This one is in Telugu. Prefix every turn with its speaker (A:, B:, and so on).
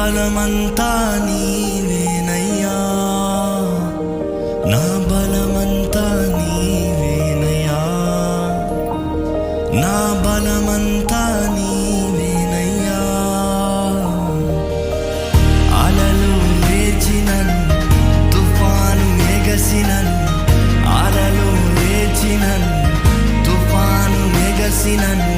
A: బలమంతా నీవేనయ్యా, నా బలమంతా నీవేనయ్యా, నా బలమంతా నీవేనయ్యా. అలలు లేచినను, తుఫాను ఎగసినను, అలలు లేచినను, తుఫాను ఎగసినను,